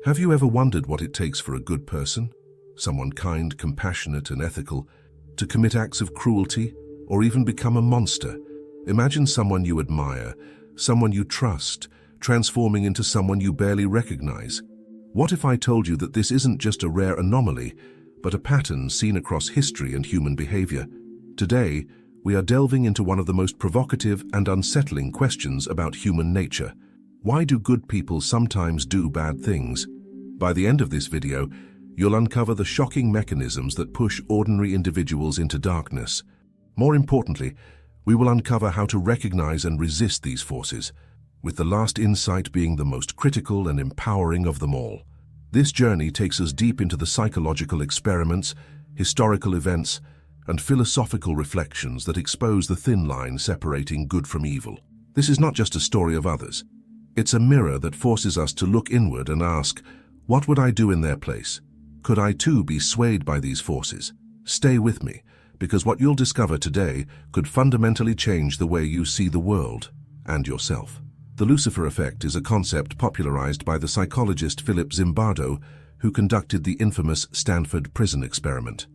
Have you ever wondered what it takes for a good person, someone kind, compassionate, and ethical, to commit acts of cruelty or even become a monster? Imagine someone you admire, someone you trust, transforming into someone you barely recognize. What if I told you that this isn't just a rare anomaly, but a pattern seen across history and human behavior? Today, we are delving into one of the most provocative and unsettling questions about human nature. Why do good people sometimes do bad things? By the end of this video, you'll uncover the shocking mechanisms that push ordinary individuals into darkness. More importantly, we will uncover how to recognize and resist these forces, with the last insight being the most critical and empowering of them all. This journey takes us deep into the psychological experiments, historical events, and philosophical reflections that expose the thin line separating good from evil. This is not just a story of others. It's a mirror that forces us to look inward and ask, what would I do in their place? Could I too be swayed by these forces? Stay with me, because what you'll discover today could fundamentally change the way you see the world and yourself. The Lucifer effect is a concept popularized by the psychologist Philip Zimbardo, who conducted the infamous Stanford Prison Experiment.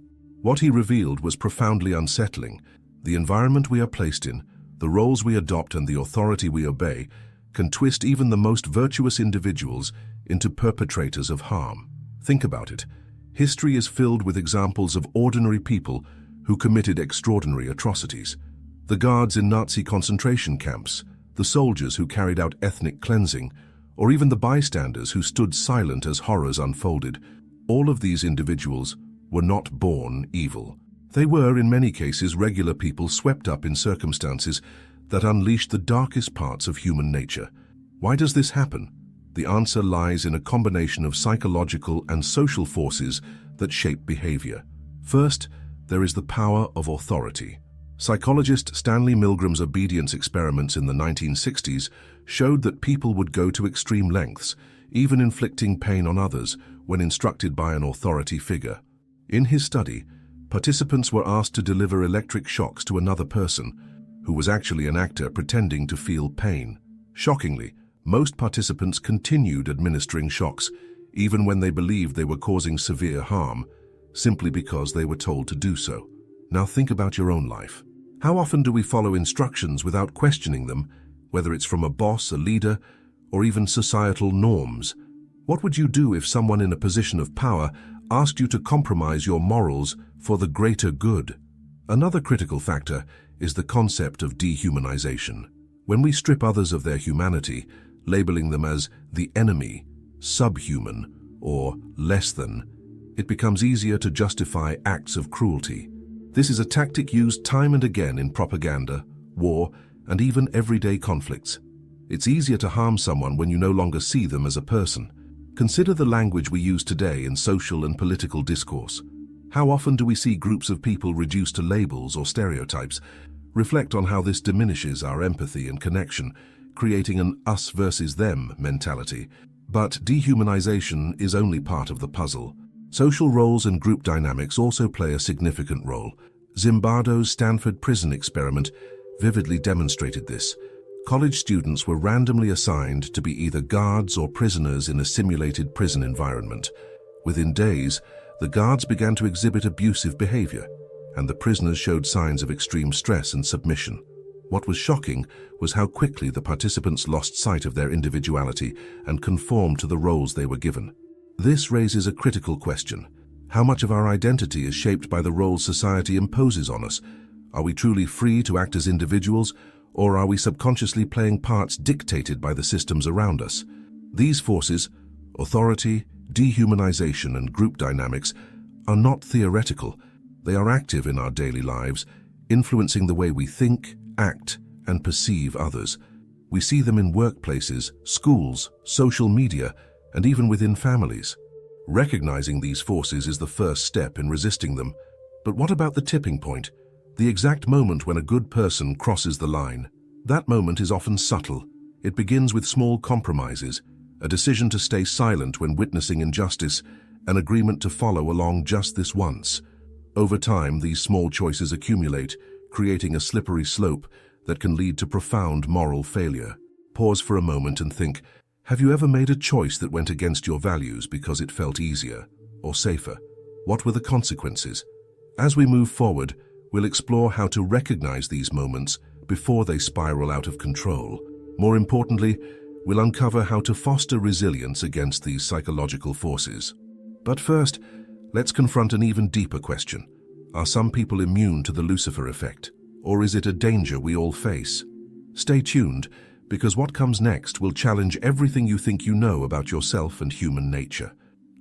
What he revealed was profoundly unsettling. The environment we are placed in, the roles we adopt, and the authority we obey can twist even the most virtuous individuals into perpetrators of harm. Think about it. History is filled with examples of ordinary people who committed extraordinary atrocities. The guards in Nazi concentration camps, the soldiers who carried out ethnic cleansing, or even the bystanders who stood silent as horrors unfolded. All of these individuals were not born evil. They were, in many cases, regular people swept up in circumstances that unleashed the darkest parts of human nature. Why does this happen? The answer lies in a combination of psychological and social forces that shape behavior. First, there is the power of authority. Psychologist Stanley Milgram's obedience experiments in the 1960s showed that people would go to extreme lengths, even inflicting pain on others, when instructed by an authority figure. In his study, participants were asked to deliver electric shocks to another person, who was actually an actor pretending to feel pain. Shockingly, most participants continued administering shocks, even when they believed they were causing severe harm, simply because they were told to do so. Now think about your own life. How often do we follow instructions without questioning them, whether it's from a boss, a leader, or even societal norms? What would you do if someone in a position of power asked you to compromise your morals for the greater good? Another critical factor is the concept of dehumanization. When we strip others of their humanity, labeling them as the enemy, subhuman, or less than, it becomes easier to justify acts of cruelty. This is a tactic used time and again in propaganda, war, and even everyday conflicts. It's easier to harm someone when you no longer see them as a person. Consider the language we use today in social and political discourse. How often do we see groups of people reduced to labels or stereotypes? Reflect on how this diminishes our empathy and connection, creating an us versus them mentality. But dehumanization is only part of the puzzle. Social roles and group dynamics also play a significant role. Zimbardo's Stanford Prison Experiment vividly demonstrated this. College students were randomly assigned to be either guards or prisoners in a simulated prison environment. Within days, the guards began to exhibit abusive behavior, and the prisoners showed signs of extreme stress and submission. What was shocking was how quickly the participants lost sight of their individuality and conformed to the roles they were given. This raises a critical question. How much of our identity is shaped by the roles society imposes on us? Are we truly free to act as individuals, or are we subconsciously playing parts dictated by the systems around us? These forces, authority, dehumanization, and group dynamics, are not theoretical. They are active in our daily lives, influencing the way we think, act, and perceive others. We see them in workplaces, schools, social media, and even within families. Recognizing these forces is the first step in resisting them. But what about the tipping point? The exact moment when a good person crosses the line. That moment is often subtle. It begins with small compromises, a decision to stay silent when witnessing injustice, an agreement to follow along just this once. Over time, these small choices accumulate, creating a slippery slope that can lead to profound moral failure. Pause for a moment and think, Have you ever made a choice that went against your values because it felt easier or safer? What were the consequences? As we move forward, we'll explore how to recognize these moments before they spiral out of control. More importantly, we'll uncover how to foster resilience against these psychological forces. But first, let's confront an even deeper question. Are some people immune to the Lucifer effect? Or is it a danger we all face? Stay tuned, because what comes next will challenge everything you think you know about yourself and human nature.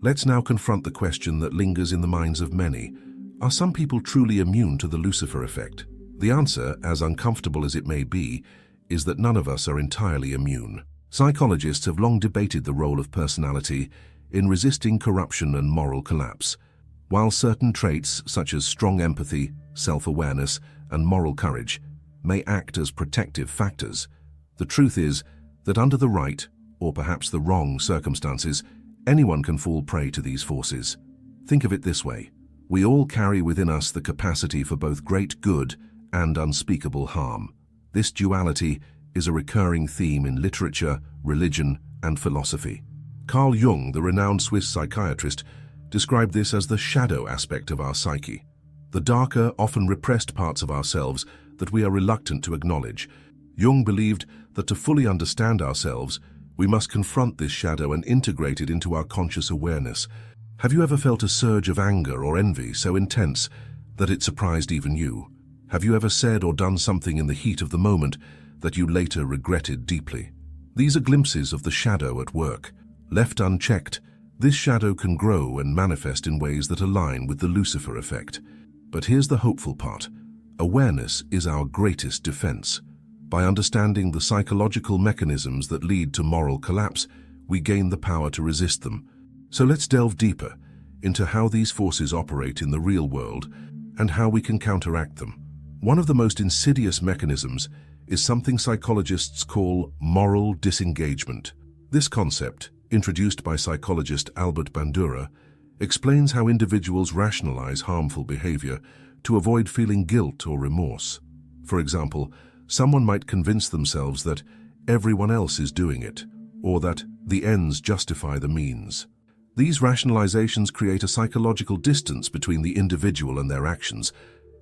Let's now confront the question that lingers in the minds of many. Are some people truly immune to the Lucifer effect? The answer, as uncomfortable as it may be, is that none of us are entirely immune. Psychologists have long debated the role of personality in resisting corruption and moral collapse. While certain traits, such as strong empathy, self-awareness, and moral courage, may act as protective factors, the truth is that under the right, or perhaps the wrong circumstances, anyone can fall prey to these forces. Think of it this way. We all carry within us the capacity for both great good and unspeakable harm. This duality is a recurring theme in literature, religion, and philosophy. Carl Jung, the renowned Swiss psychiatrist, described this as the shadow aspect of our psyche, the darker, often repressed parts of ourselves that we are reluctant to acknowledge. Jung believed that to fully understand ourselves, we must confront this shadow and integrate it into our conscious awareness. Have you ever felt a surge of anger or envy so intense that it surprised even you? Have you ever said or done something in the heat of the moment that you later regretted deeply? These are glimpses of the shadow at work. Left unchecked, this shadow can grow and manifest in ways that align with the Lucifer effect. But here's the hopeful part. Awareness is our greatest defense. By understanding the psychological mechanisms that lead to moral collapse, we gain the power to resist them. So let's delve deeper into how these forces operate in the real world and how we can counteract them. One of the most insidious mechanisms is something psychologists call moral disengagement. This concept, introduced by psychologist Albert Bandura, explains how individuals rationalize harmful behavior to avoid feeling guilt or remorse. For example, someone might convince themselves that everyone else is doing it, or that the ends justify the means. These rationalizations create a psychological distance between the individual and their actions,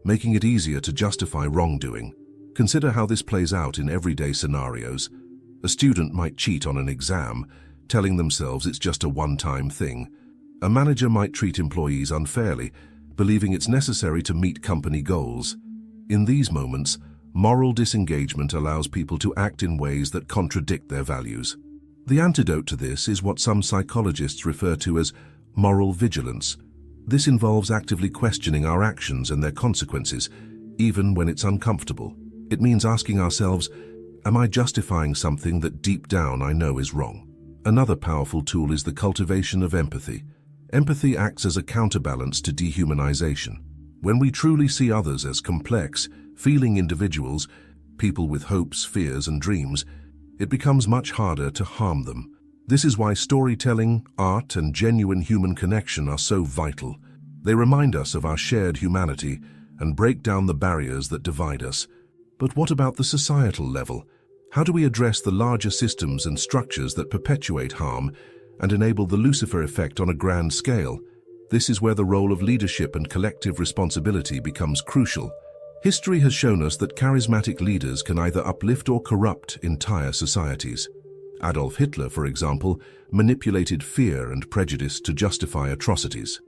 making it easier to justify wrongdoing. Consider how this plays out in everyday scenarios. A student might cheat on an exam, telling themselves it's just a one-time thing. A manager might treat employees unfairly, believing it's necessary to meet company goals. In these moments, moral disengagement allows people to act in ways that contradict their values. The antidote to this is what some psychologists refer to as moral vigilance. This involves actively questioning our actions and their consequences, even when it's uncomfortable. It means asking ourselves, am I justifying something that deep down I know is wrong? Another powerful tool is the cultivation of empathy. Empathy acts as a counterbalance to dehumanization. When we truly see others as complex, feeling individuals, people with hopes, fears, and dreams, it becomes much harder to harm them. This is why storytelling, art, and genuine human connection are so vital. They remind us of our shared humanity and break down the barriers that divide us. But what about the societal level? How do we address the larger systems and structures that perpetuate harm and enable the Lucifer effect on a grand scale? This is where the role of leadership and collective responsibility becomes crucial. History has shown us that charismatic leaders can either uplift or corrupt entire societies. Adolf Hitler, for example, manipulated fear and prejudice to justify atrocities.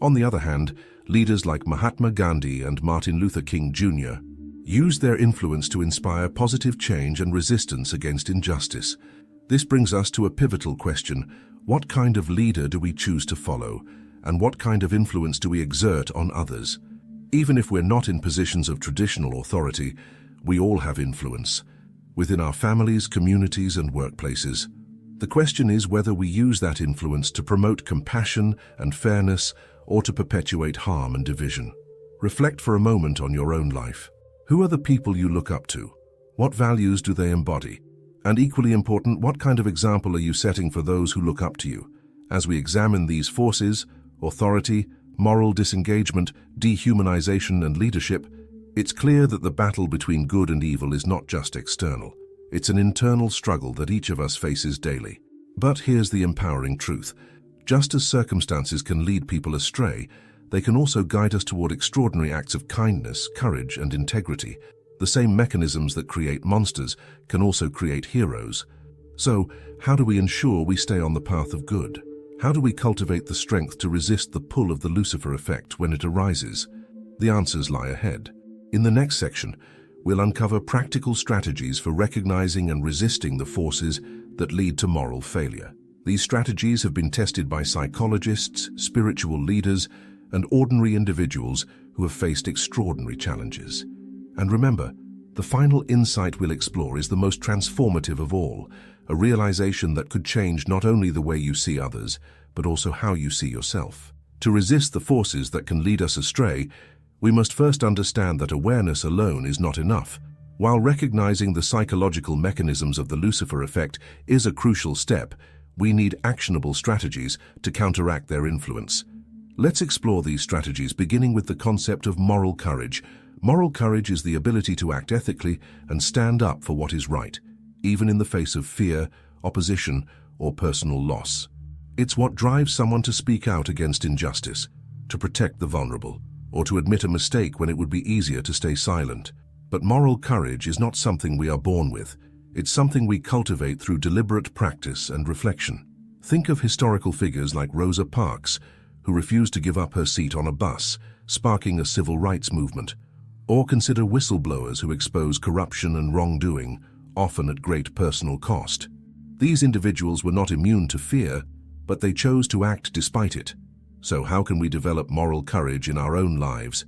On the other hand, leaders like Mahatma Gandhi and Martin Luther King Jr. used their influence to inspire positive change and resistance against injustice. This brings us to a pivotal question: what kind of leader do we choose to follow, and what kind of influence do we exert on others? Even if we're not in positions of traditional authority, we all have influence, within our families, communities, and workplaces. The question is whether we use that influence to promote compassion and fairness or to perpetuate harm and division. Reflect for a moment on your own life. Who are the people you look up to? What values do they embody? And equally important, what kind of example are you setting for those who look up to you? As we examine these forces, authority, moral disengagement, dehumanization, and leadership, it's clear that the battle between good and evil is not just external. It's an internal struggle that each of us faces daily. But here's the empowering truth. Just as circumstances can lead people astray, they can also guide us toward extraordinary acts of kindness, courage, and integrity. The same mechanisms that create monsters can also create heroes. So, how do we ensure we stay on the path of good? How do we cultivate the strength to resist the pull of the Lucifer effect when it arises? The answers lie ahead. In the next section, we'll uncover practical strategies for recognizing and resisting the forces that lead to moral failure. These strategies have been tested by psychologists, spiritual leaders, and ordinary individuals who have faced extraordinary challenges. And remember, the final insight we'll explore is the most transformative of all, a realization that could change not only the way you see others, but also how you see yourself. To resist the forces that can lead us astray, we must first understand that awareness alone is not enough. While recognizing the psychological mechanisms of the Lucifer effect is a crucial step, we need actionable strategies to counteract their influence. Let's explore these strategies, beginning with the concept of moral courage. Moral courage is the ability to act ethically and stand up for what is right, even in the face of fear, opposition, or personal loss. It's what drives someone to speak out against injustice, to protect the vulnerable, or to admit a mistake when it would be easier to stay silent. But moral courage is not something we are born with. It's something we cultivate through deliberate practice and reflection. Think of historical figures like Rosa Parks, who refused to give up her seat on a bus, sparking a civil rights movement. Or consider whistleblowers who expose corruption and wrongdoing, often at great personal cost. These individuals were not immune to fear, but they chose to act despite it. So how can we develop moral courage in our own lives?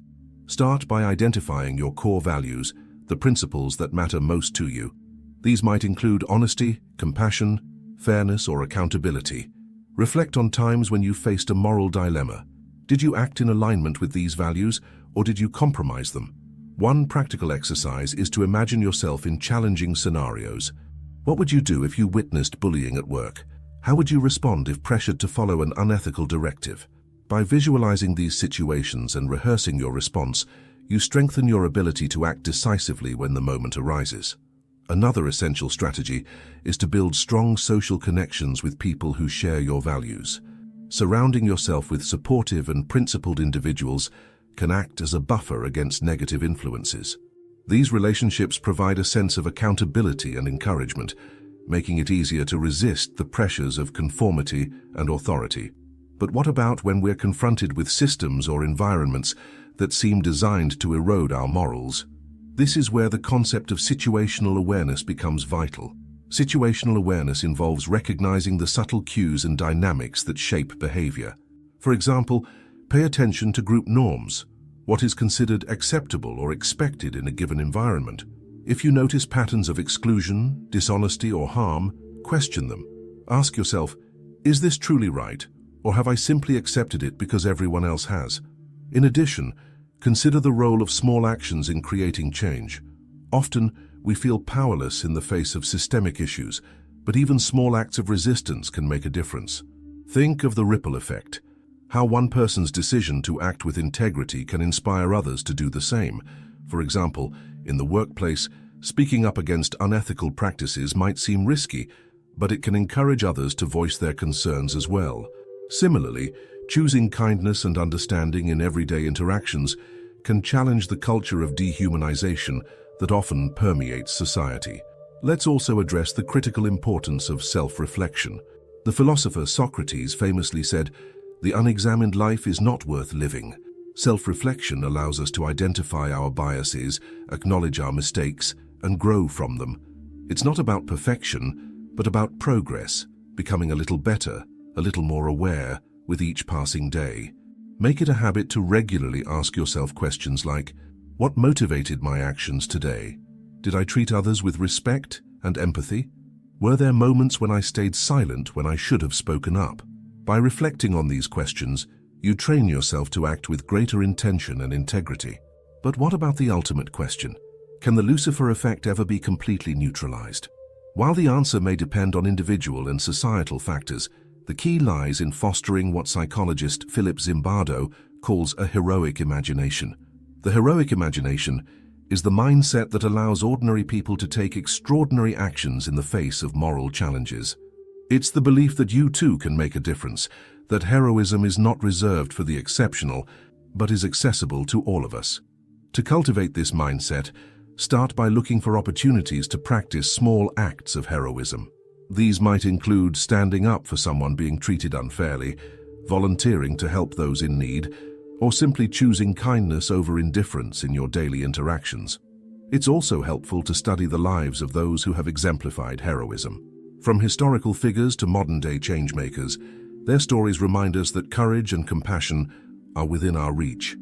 Start by identifying your core values, the principles that matter most to you. These might include honesty, compassion, fairness, or accountability. Reflect on times when you faced a moral dilemma. Did you act in alignment with these values, or did you compromise them? One practical exercise is to imagine yourself in challenging scenarios. What would you do if you witnessed bullying at work? How would you respond if pressured to follow an unethical directive? By visualizing these situations and rehearsing your response, you strengthen your ability to act decisively when the moment arises. Another essential strategy is to build strong social connections with people who share your values. Surrounding yourself with supportive and principled individuals can act as a buffer against negative influences. These relationships provide a sense of accountability and encouragement, making it easier to resist the pressures of conformity and authority. But what about when we're confronted with systems or environments that seem designed to erode our morals? This is where the concept of situational awareness becomes vital. Situational awareness involves recognizing the subtle cues and dynamics that shape behavior. For example, pay attention to group norms, what is considered acceptable or expected in a given environment. If you notice patterns of exclusion, dishonesty, or harm, question them. Ask yourself, is this truly right, or have I simply accepted it because everyone else has? In addition, consider the role of small actions in creating change. Often, we feel powerless in the face of systemic issues, but even small acts of resistance can make a difference. Think of the ripple effect, how one person's decision to act with integrity can inspire others to do the same. For example, in the workplace, speaking up against unethical practices might seem risky, but it can encourage others to voice their concerns as well. Similarly, choosing kindness and understanding in everyday interactions can challenge the culture of dehumanization that often permeates society. Let's also address the critical importance of self-reflection. The philosopher Socrates famously said, "The unexamined life is not worth living." Self-reflection allows us to identify our biases, acknowledge our mistakes, and grow from them. It's not about perfection, but about progress, becoming a little better, a little more aware with each passing day. Make it a habit to regularly ask yourself questions like, what motivated my actions today? Did I treat others with respect and empathy? Were there moments when I stayed silent when I should have spoken up? By reflecting on these questions, you train yourself to act with greater intention and integrity. But what about the ultimate question? Can the Lucifer effect ever be completely neutralized? While the answer may depend on individual and societal factors, the key lies in fostering what psychologist Philip Zimbardo calls a heroic imagination. The heroic imagination is the mindset that allows ordinary people to take extraordinary actions in the face of moral challenges. It's the belief that you too can make a difference, that heroism is not reserved for the exceptional, but is accessible to all of us. To cultivate this mindset, start by looking for opportunities to practice small acts of heroism. These might include standing up for someone being treated unfairly, volunteering to help those in need, or simply choosing kindness over indifference in your daily interactions. It's also helpful to study the lives of those who have exemplified heroism. From historical figures to modern-day changemakers, their stories remind us that courage and compassion are within our reach.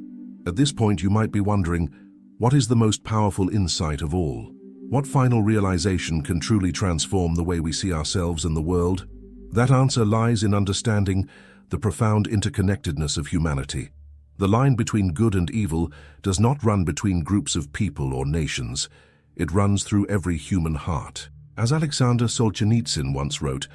At this point, you might be wondering, what is the most powerful insight of all? What final realization can truly transform the way we see ourselves and the world? That answer lies in understanding the profound interconnectedness of humanity. The line between good and evil does not run between groups of people or nations. It runs through every human heart. As Alexander Solzhenitsyn once wrote,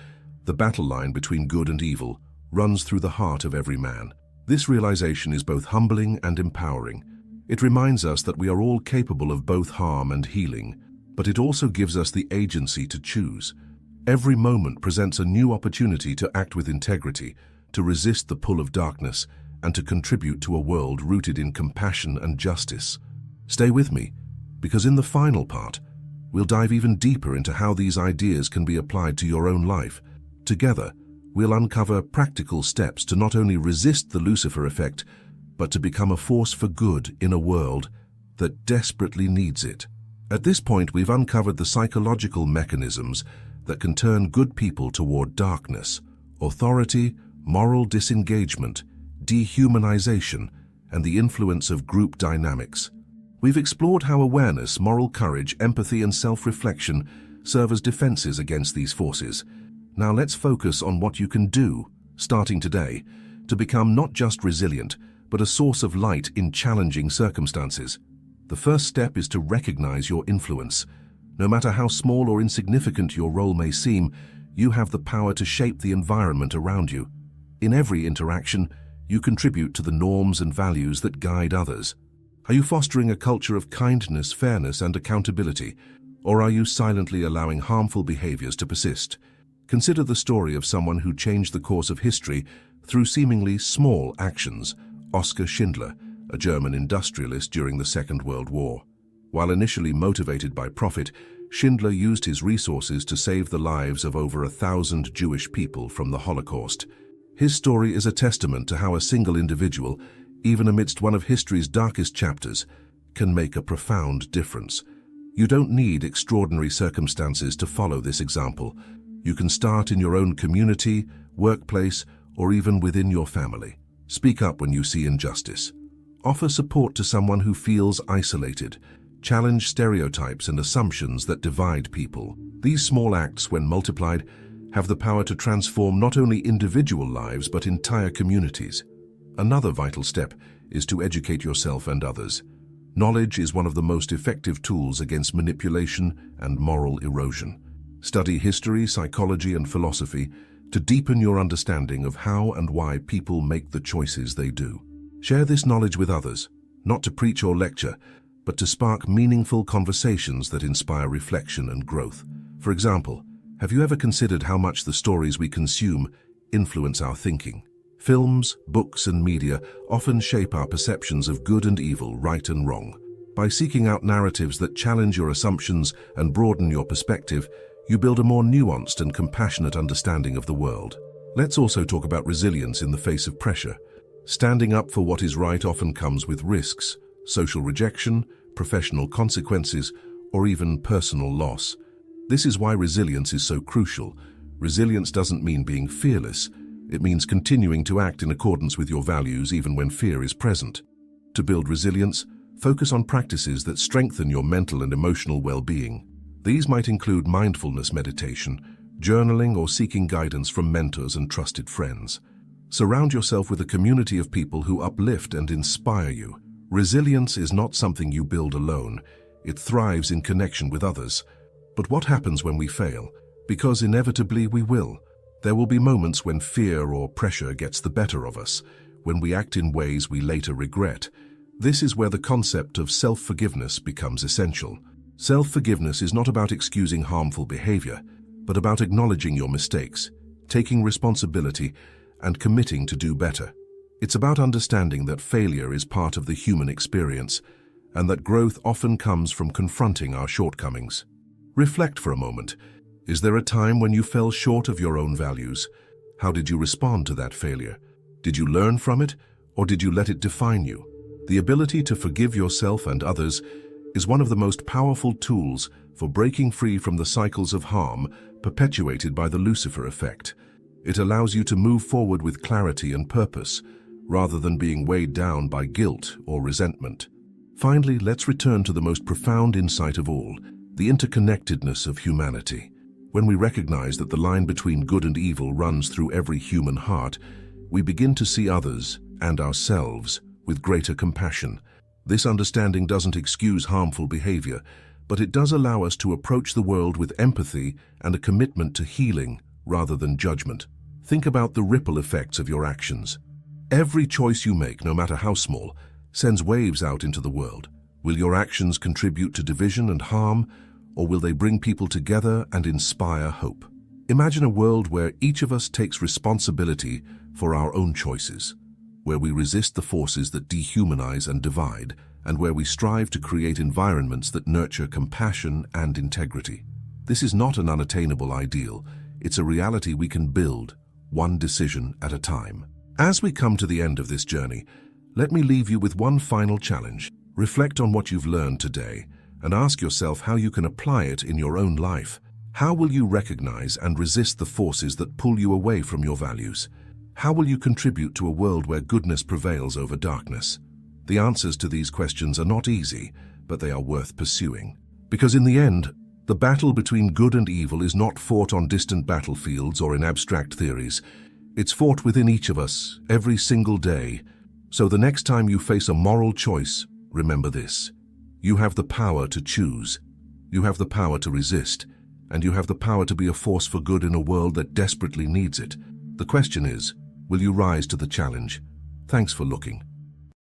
the battle line between good and evil runs through the heart of every man. This realization is both humbling and empowering. It reminds us that we are all capable of both harm and healing, but it also gives us the agency to choose. Every moment presents a new opportunity to act with integrity, to resist the pull of darkness, and to contribute to a world rooted in compassion and justice. Stay with me, because in the final part, we'll dive even deeper into how these ideas can be applied to your own life. Together, we'll uncover practical steps to not only resist the Lucifer effect, but to become a force for good in a world that desperately needs it. At this point, we've uncovered the psychological mechanisms that can turn good people toward darkness: authority, moral disengagement, dehumanization, and the influence of group dynamics. We've explored how awareness, moral courage, empathy, and self-reflection serve as defenses against these forces. Now let's focus on what you can do, starting today, to become not just resilient, but a source of light in challenging circumstances. The first step is to recognize your influence. No matter how small or insignificant your role may seem, you have the power to shape the environment around you. In every interaction, you contribute to the norms and values that guide others. Are you fostering a culture of kindness, fairness, and accountability, or are you silently allowing harmful behaviors to persist? Consider the story of someone who changed the course of history through seemingly small actions: Oskar Schindler, a German industrialist during the Second World War. While initially motivated by profit, Schindler used his resources to save the lives of over 1,000 Jewish people from the Holocaust. His story is a testament to how a single individual, even amidst one of history's darkest chapters, can make a profound difference. You don't need extraordinary circumstances to follow this example. You can start in your own community, workplace, or even within your family. Speak up when you see injustice. Offer support to someone who feels isolated. Challenge stereotypes and assumptions that divide people. These small acts, when multiplied, have the power to transform not only individual lives but entire communities. Another vital step is to educate yourself and others. Knowledge is one of the most effective tools against manipulation and moral erosion. Study history, psychology, and philosophy to deepen your understanding of how and why people make the choices they do. Share this knowledge with others, not to preach or lecture, but to spark meaningful conversations that inspire reflection and growth. For example, have you ever considered how much the stories we consume influence our thinking? Films, books, and media often shape our perceptions of good and evil, right and wrong. By seeking out narratives that challenge your assumptions and broaden your perspective, you build a more nuanced and compassionate understanding of the world. Let's also talk about resilience in the face of pressure. Standing up for what is right often comes with risks: social rejection, professional consequences, or even personal loss. This is why resilience is so crucial. Resilience doesn't mean being fearless. It means continuing to act in accordance with your values even when fear is present. To build resilience, focus on practices that strengthen your mental and emotional well-being. These might include mindfulness meditation, journaling, or seeking guidance from mentors and trusted friends. Surround yourself with a community of people who uplift and inspire you. Resilience is not something you build alone. It thrives in connection with others. But what happens when we fail? Because inevitably we will. There will be moments when fear or pressure gets the better of us, when we act in ways we later regret. This is where the concept of self-forgiveness becomes essential. Self-forgiveness is not about excusing harmful behavior, but about acknowledging your mistakes. taking responsibility, and committing to do better. It's about understanding that failure is part of the human experience, and that growth often comes from confronting our shortcomings. Reflect for a moment. Is there a time when you fell short of your own values? How did you respond to that failure? Did you learn from it, or did you let it define you? The ability to forgive yourself and others is one of the most powerful tools for breaking free from the cycles of harm perpetuated by the Lucifer effect. It allows you to move forward with clarity and purpose, rather than being weighed down by guilt or resentment. Finally, let's return to the most profound insight of all, the interconnectedness of humanity. When we recognize that the line between good and evil runs through every human heart, we begin to see others and ourselves with greater compassion. This understanding doesn't excuse harmful behavior, but it does allow us to approach the world with empathy and a commitment to healing rather than judgment. Think about the ripple effects of your actions. Every choice you make, no matter how small, sends waves out into the world. Will your actions contribute to division and harm, or will they bring people together and inspire hope? Imagine a world where each of us takes responsibility for our own choices, where we resist the forces that dehumanize and divide, and where we strive to create environments that nurture compassion and integrity. This is not an unattainable ideal. It's a reality we can build, one decision at a time. As we come to the end of this journey, let me leave you with one final challenge. Reflect on what you've learned today and ask yourself how you can apply it in your own life. How will you recognize and resist the forces that pull you away from your values? How will you contribute to a world where goodness prevails over darkness? The answers to these questions are not easy, but they are worth pursuing. Because in the end, the battle between good and evil is not fought on distant battlefields or in abstract theories. It's fought within each of us, every single day. So the next time you face a moral choice, remember this. You have the power to choose. You have the power to resist. And you have the power to be a force for good in a world that desperately needs it. The question is, will you rise to the challenge? Thanks for looking.